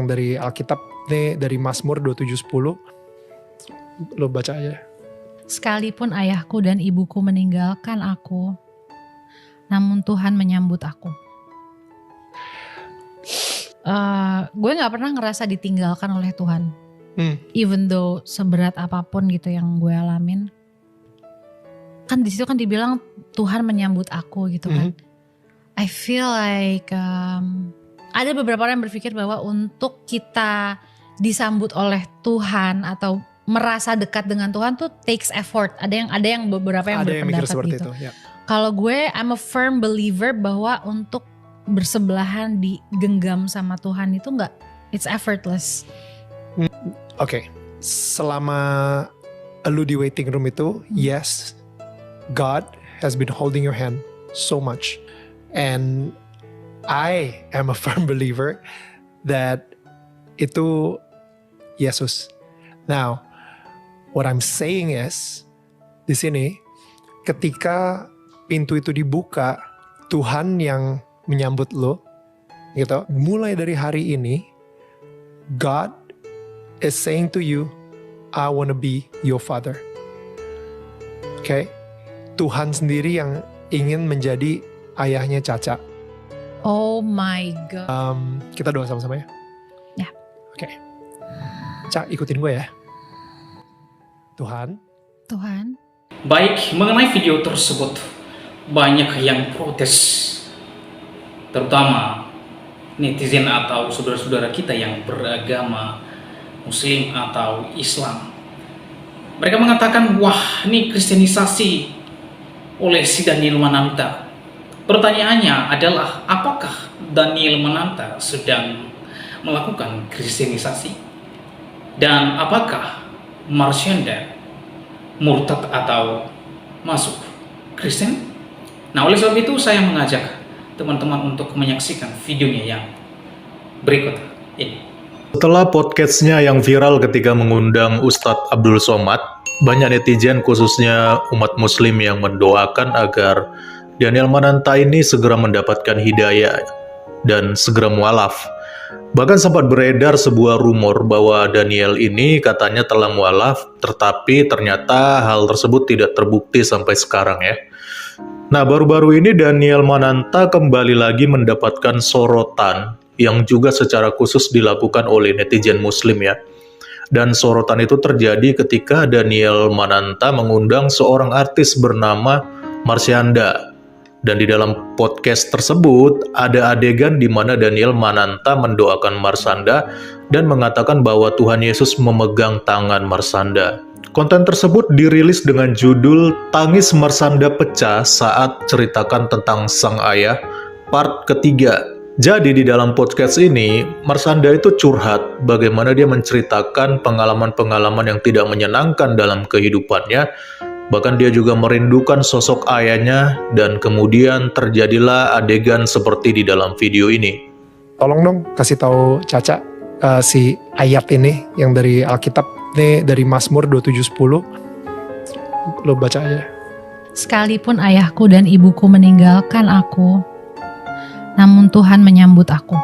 dari Alkitab nih, dari Mazmur 27:10. Lo baca aja. Sekalipun ayahku dan ibuku meninggalkan aku, namun Tuhan menyambut aku. Gue gak pernah ngerasa ditinggalkan oleh Tuhan. Even though seberat apapun gitu yang gue alamin. Kan di situ kan dibilang Tuhan menyambut aku gitu kan. I feel like ada beberapa orang yang berpikir bahwa untuk kita disambut oleh Tuhan atau merasa dekat dengan Tuhan tuh takes effort. Ada yang beberapa yang berpendapat gitu. Ya. Kalau gue, I'm a firm believer bahwa untuk bersebelahan digenggam sama Tuhan itu enggak, it's effortless. Oke. Selama lu di waiting room itu, yes, God has been holding your hand so much. And I am a firm believer that itu Yesus. Now, what I'm saying is, di sini, ketika pintu itu dibuka, Tuhan yang menyambut lo, gitu. Mulai dari hari ini, God is saying to you, I want to be your father. Okay? Tuhan sendiri yang ingin menjadi ayahnya Caca. Oh my God. Kita doa sama-sama ya? Ya. Oke. Ca, ikutin gue ya. Tuhan. Baik, mengenai video tersebut, banyak yang protes. Terutama netizen atau saudara-saudara kita yang beragama Muslim atau Islam. Mereka mengatakan, wah ini kristenisasi oleh si Daniel Mananta. Pertanyaannya adalah, apakah Daniel Mananta sedang melakukan kristenisasi? Dan apakah Marsyanda murtad atau masuk Kristen? Nah, oleh sebab itu saya mengajak teman-teman untuk menyaksikan videonya yang berikut ini. Setelah podcastnya yang viral ketika mengundang Ustadz Abdul Somad, banyak netizen khususnya umat muslim yang mendoakan agar Daniel Mananta ini segera mendapatkan hidayah dan segera mualaf. Bahkan sempat beredar sebuah rumor bahwa Daniel ini katanya telah mualaf, tetapi ternyata hal tersebut tidak terbukti sampai sekarang ya. Nah, baru-baru ini Daniel Mananta kembali lagi mendapatkan sorotan yang juga secara khusus dilakukan oleh netizen muslim ya. Dan sorotan itu terjadi ketika Daniel Mananta mengundang seorang artis bernama Marsyanda. Dan di dalam podcast tersebut ada adegan di mana Daniel Mananta mendoakan Marsyanda dan mengatakan bahwa Tuhan Yesus memegang tangan Marsyanda. Konten tersebut dirilis dengan judul Tangis Marsyanda Pecah Saat Ceritakan Tentang Sang Ayah part ketiga. Jadi di dalam podcast ini, Marsyanda itu curhat bagaimana dia menceritakan pengalaman-pengalaman yang tidak menyenangkan dalam kehidupannya. Bahkan dia juga merindukan sosok ayahnya dan kemudian terjadilah adegan seperti di dalam video ini. Tolong dong kasih tahu Caca si ayat ini yang dari Alkitab nih, dari Mazmur 27:10. Lo baca aja. Sekalipun ayahku dan ibuku meninggalkan aku, namun Tuhan menyambut aku.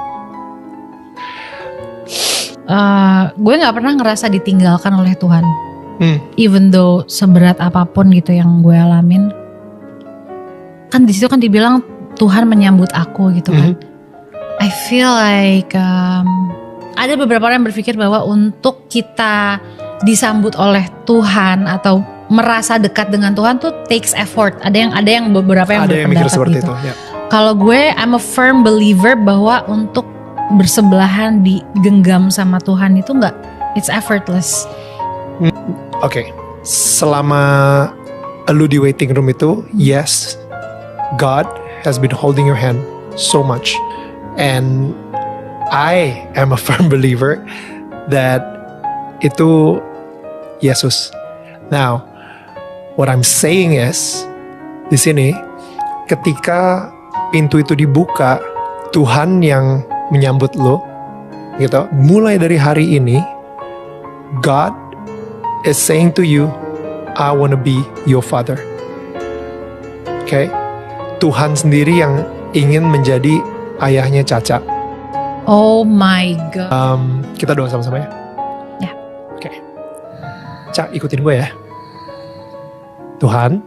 Gue gak pernah ngerasa ditinggalkan oleh Tuhan. Even though seberat apapun gitu yang gue alamin. Kan di situ kan dibilang Tuhan menyambut aku gitu kan. I feel like ada beberapa orang yang berpikir bahwa untuk kita disambut oleh Tuhan atau merasa dekat dengan Tuhan tuh takes effort. Ada yang beberapa yang berpendapat seperti gitu. Itu, ya. Kalau gue, I'm a firm believer bahwa untuk bersebelahan digenggam sama Tuhan itu enggak, it's effortless. Oke. Selama lu di waiting room itu, yes, God has been holding your hand so much. And I am a firm believer that itu Yesus. Now, what I'm saying is, di sini, ketika pintu itu dibuka, Tuhan yang menyambut lo, gitu. Mulai dari hari ini, God is saying to you, I want to be your father. Okay? Tuhan sendiri yang ingin menjadi ayahnya Caca. Oh my God. Kita doa sama-sama ya. Ya. Oke. Cak, ikutin gue ya. Tuhan,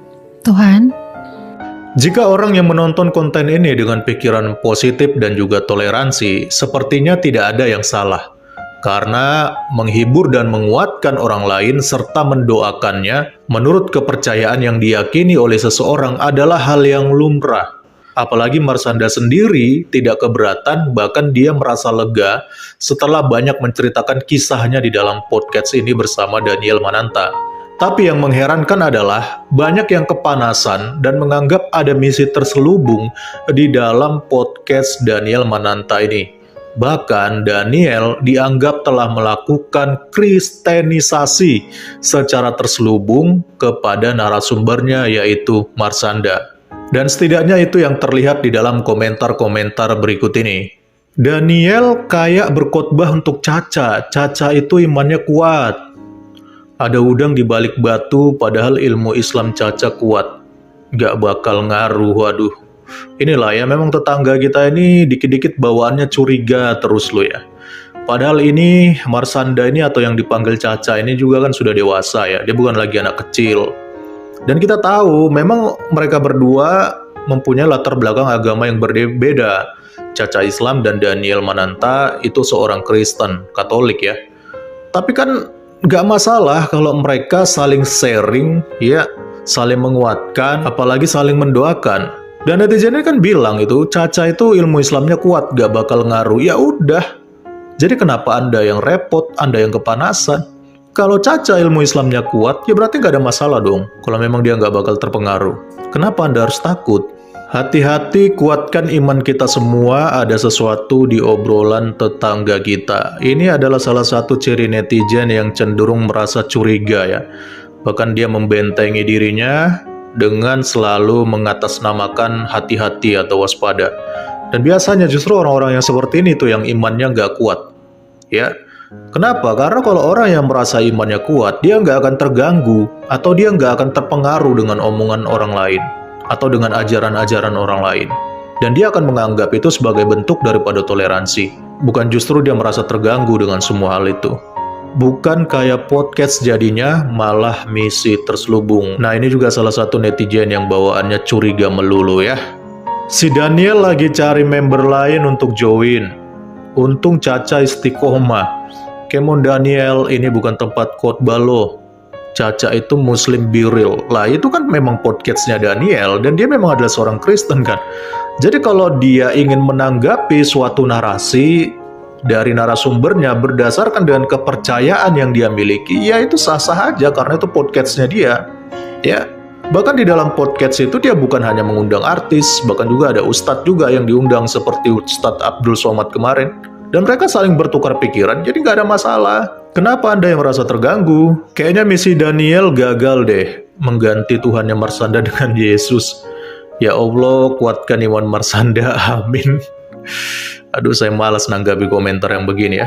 jika orang yang menonton konten ini dengan pikiran positif dan juga toleransi, sepertinya tidak ada yang salah. Karena menghibur dan menguatkan orang lain serta mendoakannya menurut kepercayaan yang diyakini oleh seseorang adalah hal yang lumrah. Apalagi Marsanda sendiri tidak keberatan, bahkan dia merasa lega setelah banyak menceritakan kisahnya di dalam podcast ini bersama Daniel Mananta. Tapi yang mengherankan adalah banyak yang kepanasan dan menganggap ada misi terselubung di dalam podcast Daniel Mananta ini. Bahkan Daniel dianggap telah melakukan kristenisasi secara terselubung kepada narasumbernya yaitu Marsanda. Dan setidaknya itu yang terlihat di dalam komentar-komentar berikut ini. Daniel kayak berkhotbah untuk Caca. Caca itu imannya kuat. Ada udang di balik batu, padahal ilmu Islam Caca kuat. Gak bakal ngaruh, waduh. Inilah ya, memang tetangga kita ini dikit-dikit bawaannya curiga terus lo ya. Padahal ini Marsanda ini atau yang dipanggil Caca ini juga kan sudah dewasa ya. Dia bukan lagi anak kecil. Dan kita tahu memang mereka berdua mempunyai latar belakang agama yang berbeda. Caca Islam dan Daniel Mananta itu seorang Kristen, Katolik ya. Tapi kan gak masalah kalau mereka saling sharing, ya, saling menguatkan, apalagi saling mendoakan. Dan netizennya kan bilang itu, Caca itu ilmu Islamnya kuat, gak bakal ngaruh. Ya udah. Jadi kenapa Anda yang repot, Anda yang kepanasan? Kalau Caca ilmu Islamnya kuat, ya berarti gak ada masalah dong. Kalau memang dia gak bakal terpengaruh. Kenapa Anda harus takut? Hati-hati, kuatkan iman kita semua, ada sesuatu di obrolan tetangga kita. Ini adalah salah satu ciri netizen yang cenderung merasa curiga ya. Bahkan dia membentengi dirinya dengan selalu mengatasnamakan hati-hati atau waspada. Dan biasanya justru orang-orang yang seperti ini tuh yang imannya nggak kuat. Ya, kenapa? Karena kalau orang yang merasa imannya kuat, dia nggak akan terganggu atau dia nggak akan terpengaruh dengan omongan orang lain atau dengan ajaran-ajaran orang lain. Dan dia akan menganggap itu sebagai bentuk daripada toleransi. Bukan justru dia merasa terganggu dengan semua hal itu. Bukan kayak podcast jadinya, malah misi terselubung. Nah ini juga salah satu netizen yang bawaannya curiga melulu ya. Si Daniel lagi cari member lain untuk join. Untung Caca istiqomah. Kemon Daniel, ini bukan tempat khotbah lo. Caca itu Muslim Biril. Lah itu kan memang podcastnya Daniel dan dia memang adalah seorang Kristen kan. Jadi kalau dia ingin menanggapi suatu narasi dari narasumbernya berdasarkan dengan kepercayaan yang dia miliki, ya itu sah-sah aja karena itu podcastnya dia. Ya, bahkan di dalam podcast itu dia bukan hanya mengundang artis, bahkan juga ada ustadz juga yang diundang seperti Ustadz Abdul Somad kemarin. Dan mereka saling bertukar pikiran, jadi nggak ada masalah. Kenapa Anda yang merasa terganggu? Kayaknya misi Daniel gagal deh, mengganti Tuhannya Marsanda dengan Yesus. Ya Allah, kuatkan iman Marsanda, amin. Aduh, saya malas nanggapi komentar yang begini ya.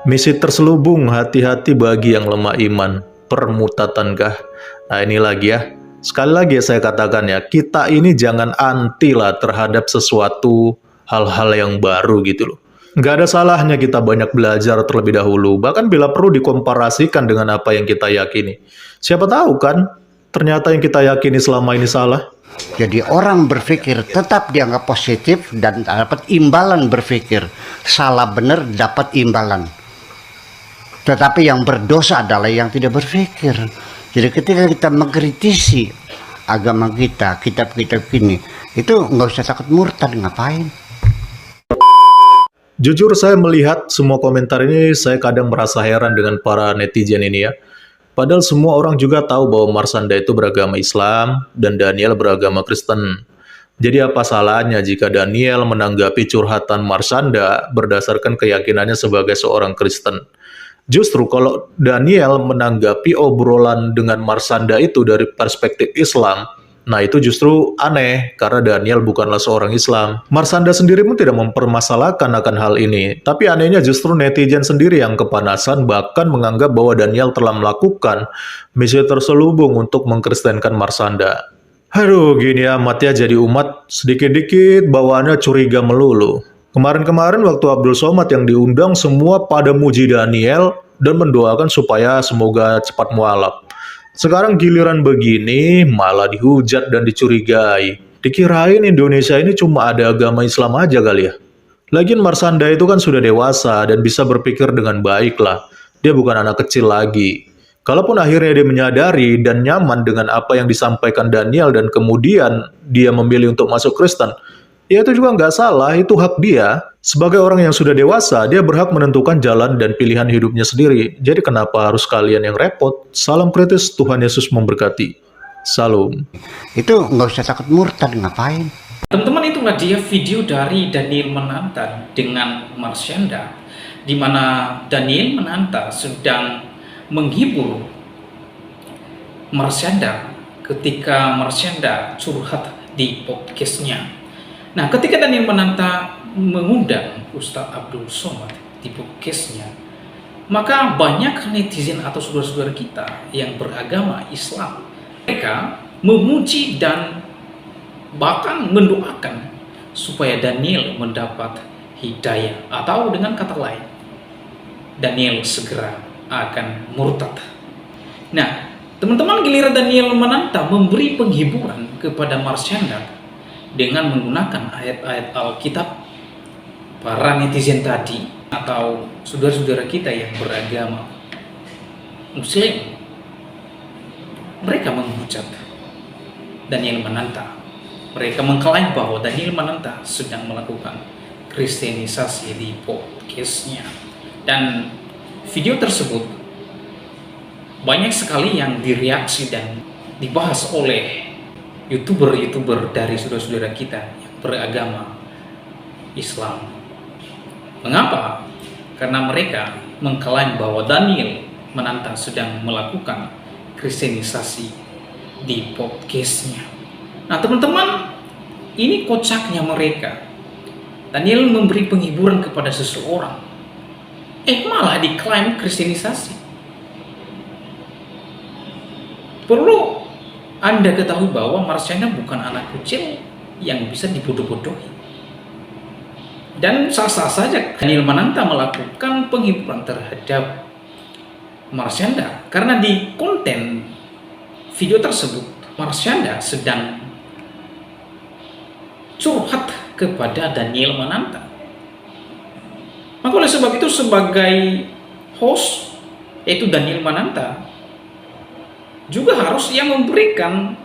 Misi terselubung, hati-hati bagi yang lemah iman. Permutatankah? Nah ini lagi ya. Sekali lagi saya katakan ya, kita ini jangan anti lah terhadap sesuatu hal-hal yang baru gitu loh. Nggak ada salahnya kita banyak belajar terlebih dahulu, bahkan bila perlu dikomparasikan dengan apa yang kita yakini. Siapa tahu kan, ternyata yang kita yakini selama ini salah. Jadi orang berpikir tetap dianggap positif dan dapat imbalan berpikir. Salah benar dapat imbalan. Tetapi yang berdosa adalah yang tidak berpikir. Jadi ketika kita mengkritisi agama kita, kitab-kitab ini, itu nggak usah takut murtad, ngapain? Jujur saya melihat semua komentar ini, saya kadang merasa heran dengan para netizen ini ya. Padahal semua orang juga tahu bahwa Marsanda itu beragama Islam dan Daniel beragama Kristen. Jadi apa salahnya jika Daniel menanggapi curhatan Marsanda berdasarkan keyakinannya sebagai seorang Kristen? Justru kalau Daniel menanggapi obrolan dengan Marsanda itu dari perspektif Islam, nah itu justru aneh, karena Daniel bukanlah seorang Islam. Marsanda sendiri pun tidak mempermasalahkan akan hal ini. Tapi anehnya justru netizen sendiri yang kepanasan, bahkan menganggap bahwa Daniel telah melakukan misi terselubung untuk mengkristenkan Marsanda. Aduh, gini amat ya jadi umat, sedikit-dikit bawaannya curiga melulu. Kemarin-kemarin waktu Abdul Somad yang diundang, semua pada muji Daniel dan mendoakan supaya semoga cepat mualaf. Sekarang giliran begini malah dihujat dan dicurigai. Dikirain Indonesia ini cuma ada agama Islam aja kali ya. Lagian Marsanda itu kan sudah dewasa dan bisa berpikir dengan baik lah. Dia bukan anak kecil lagi. Kalaupun akhirnya dia menyadari dan nyaman dengan apa yang disampaikan Daniel dan kemudian dia memilih untuk masuk Kristen, ya itu juga nggak salah, itu hak dia. Sebagai orang yang sudah dewasa, dia berhak menentukan jalan dan pilihan hidupnya sendiri. Jadi kenapa harus kalian yang repot? Salam kritis, Tuhan Yesus memberkati. Salam. Itu nggak usah takut murtad, ngapain? Teman-teman, itulah dia video dari Daniel Mananta dengan Marsyanda, di mana Daniel Mananta sedang menghibur Marsyanda ketika Marsyanda curhat di podcastnya. Nah, ketika Daniel Mananta mengundang Ustadz Abdul Somad di podcastnya, maka banyak netizen atau saudara-saudara kita yang beragama Islam, mereka memuji dan bahkan mendoakan supaya Daniel mendapat hidayah, atau dengan kata lain, Daniel segera akan murtad. Nah, teman-teman, giliran Daniel Mananta memberi penghiburan kepada Marsyanda dengan menggunakan ayat-ayat Alkitab, para netizen tadi atau saudara-saudara kita yang beragama Muslim, mereka menghujat Daniel Mananta. Mereka mengklaim bahwa Daniel Mananta sedang melakukan kristenisasi di podcastnya. Dan video tersebut banyak sekali yang direaksi dan dibahas oleh YouTuber dari saudara-saudara kita yang beragama Islam. Mengapa? Karena mereka mengklaim bahwa Daniel Mananta sedang melakukan kristenisasi di podcastnya. Nah, teman-teman, ini kocaknya mereka. Daniel memberi penghiburan kepada seseorang, malah diklaim kristenisasi. Perlu Anda ketahui bahwa Marsyanda bukan anak kecil yang bisa dibodoh-bodohi. Dan sah-sah saja Daniel Mananta melakukan penghiburan terhadap Marsyanda, karena di konten video tersebut Marsyanda sedang curhat kepada Daniel Mananta. Maka oleh sebab itu, sebagai host, yaitu Daniel Mananta, juga harus ia memberikan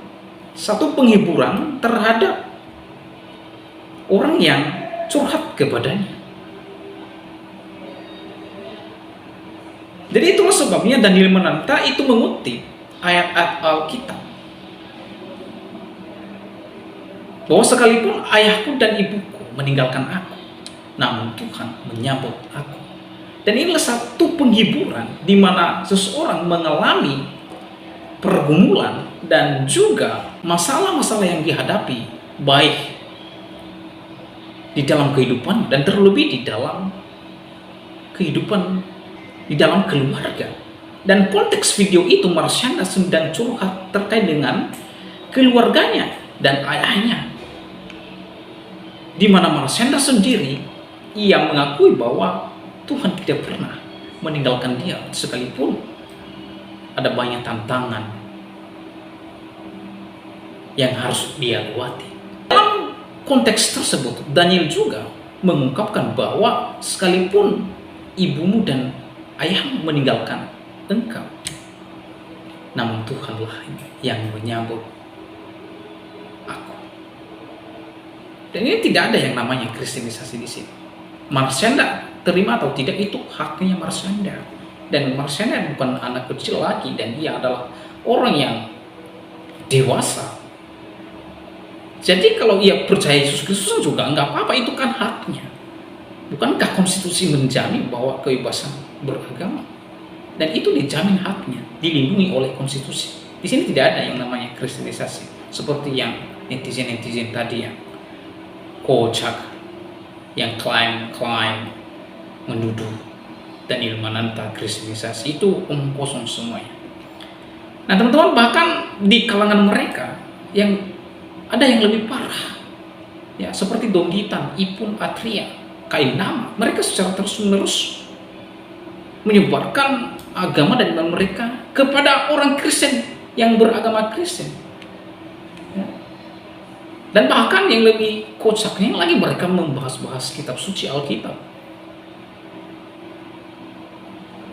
satu penghiburan terhadap orang yang curhat kepadanya. Jadi itulah sebabnya Daniel Mananta itu mengutip ayat-ayat Alkitab, bahwa sekalipun ayahku dan ibuku meninggalkan aku, namun Tuhan menyambut aku. Dan inilah satu penghiburan di mana seseorang mengalami pergumulan dan juga masalah-masalah yang dihadapi, baik di dalam kehidupan dan terlebih di dalam kehidupan di dalam keluarga. Dan konteks video itu Marsyanda sedang curhat terkait dengan keluarganya dan ayahnya, di mana Marsyanda sendiri ia mengakui bahwa Tuhan tidak pernah meninggalkan dia, sekalipun ada banyak tantangan yang harus dia lewati. Dalam konteks tersebut, Daniel juga mengungkapkan bahwa sekalipun ibumu dan ayahmu meninggalkan engkau, namun Tuhanlah yang menyambut aku. Dan ini tidak ada yang namanya kristenisasi di sini. Marsyanda terima atau tidak itu haknya Marsyanda. Dan Marsyanda bukan anak kecil lagi, dan ia adalah orang yang dewasa. Jadi kalau ia percaya Yesus Kristus juga nggak apa-apa, itu kan haknya. Bukankah konstitusi menjamin bahwa kebebasan beragama? Dan itu dijamin haknya, dilindungi oleh konstitusi. Di sini tidak ada yang namanya kristenisasi, seperti yang netizen tadi yang kocak, yang klaim menuduh Daniel Mananta kristenisasi. Itu omong kosong semuanya. Nah, teman-teman, bahkan di kalangan mereka yang ada yang lebih parah, ya, seperti Donggitan, Ipun, Atria, kain nama, mereka secara terus-menerus menyebarkan agama dan iman mereka kepada orang Kristen yang beragama Kristen. Ya. Dan bahkan yang lebih kocaknya lagi, mereka membahas-bahas kitab suci Alkitab.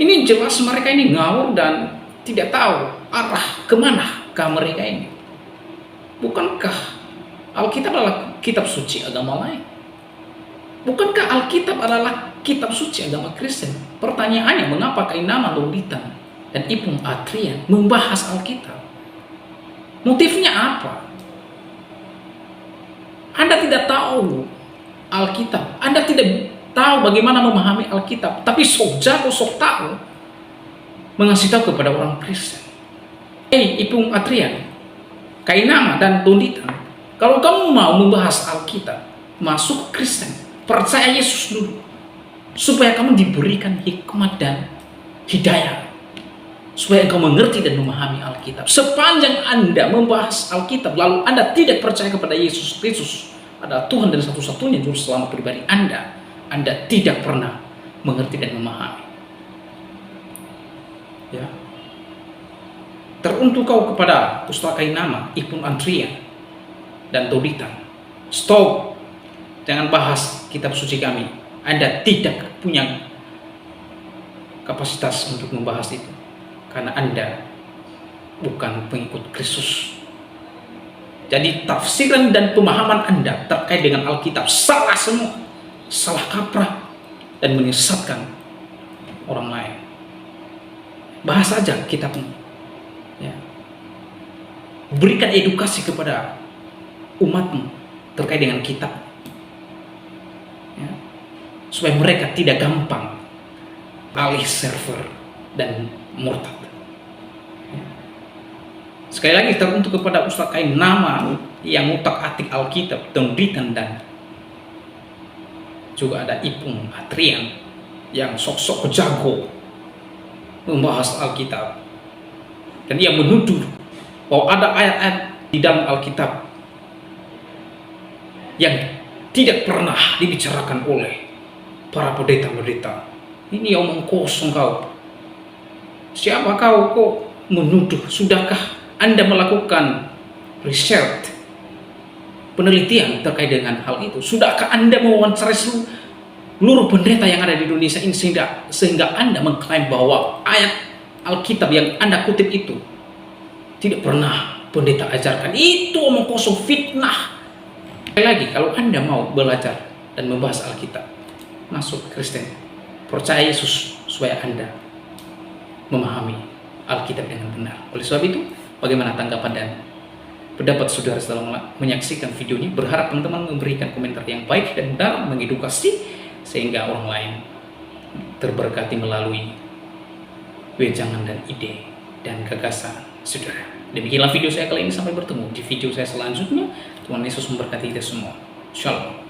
Ini jelas mereka ini ngawur dan tidak tahu arah kemanakah mereka ini. Bukankah Alkitab adalah kitab suci agama lain? Bukankah Alkitab adalah kitab suci agama Kristen? Pertanyaannya, mengapa Kainama, Lolitan, dan Ipung Atrian membahas Alkitab? Motifnya apa? Anda tidak tahu Alkitab, Anda tidak tahu bagaimana memahami Alkitab, tapi sok jago, sok tahu mengasih tahu kepada orang Kristen. Ipung Atrian, Kainama, dan Lolitan, kalau kamu mau membahas Alkitab, masuk Kristen, percaya Yesus dulu, supaya kamu diberikan hikmat dan hidayah, supaya engkau mengerti dan memahami Alkitab. Sepanjang Anda membahas Alkitab lalu Anda tidak percaya kepada Yesus Kristus adalah Tuhan dan satu-satunya juru selamat pribadi Anda tidak pernah mengerti dan memahami. Ya. Teruntuk kau kepada Ustaz Kainama, Ipung Atrian, dan Lolitan, stop, jangan bahas kitab suci kami. Anda tidak punya kapasitas untuk membahas itu, karena Anda bukan pengikut Kristus. Jadi tafsiran dan pemahaman Anda terkait dengan Alkitab salah semua, salah kaprah, dan menyesatkan orang lain. Bahas saja kitabmu, ya. Berikan edukasi kepada umatmu terkait dengan kitab, ya, supaya mereka tidak gampang alih server dan murtad. Ya. Sekali lagi teruntuk kepada Ustaz Kainama yang utak-atik Alkitab, Lolitan, dan juga ada Ipung Atrian yang sok-sok jago membahas Alkitab, dan ia menuduh bahwa ada ayat-ayat di dalam Alkitab yang tidak pernah dibicarakan oleh para pendeta-pendeta. Ini omong kosong kau. Siapa kau kok menuduh? Sudahkah Anda melakukan riset, penelitian terkait dengan hal itu? Sudahkah Anda mewawancarai seluruh pendeta yang ada di Indonesia ini sehingga Anda mengklaim bahwa ayat Alkitab yang Anda kutip itu tidak pernah pendeta ajarkan? Itu omong kosong, fitnah. Sekali lagi, kalau Anda mau belajar dan membahas Alkitab, masuk Kristen, percaya Yesus supaya Anda memahami Alkitab dengan benar. Oleh sebab itu, bagaimana tanggapan dan pendapat saudara setelah menyaksikan video ini? Berharap teman-teman memberikan komentar yang baik dan benar, mengedukasi, sehingga orang lain terberkati melalui wejangan dan ide dan gagasan saudara. Demikianlah video saya kali ini, sampai bertemu di video saya selanjutnya. Tuhan Yesus memberkati kita semua. Shalom.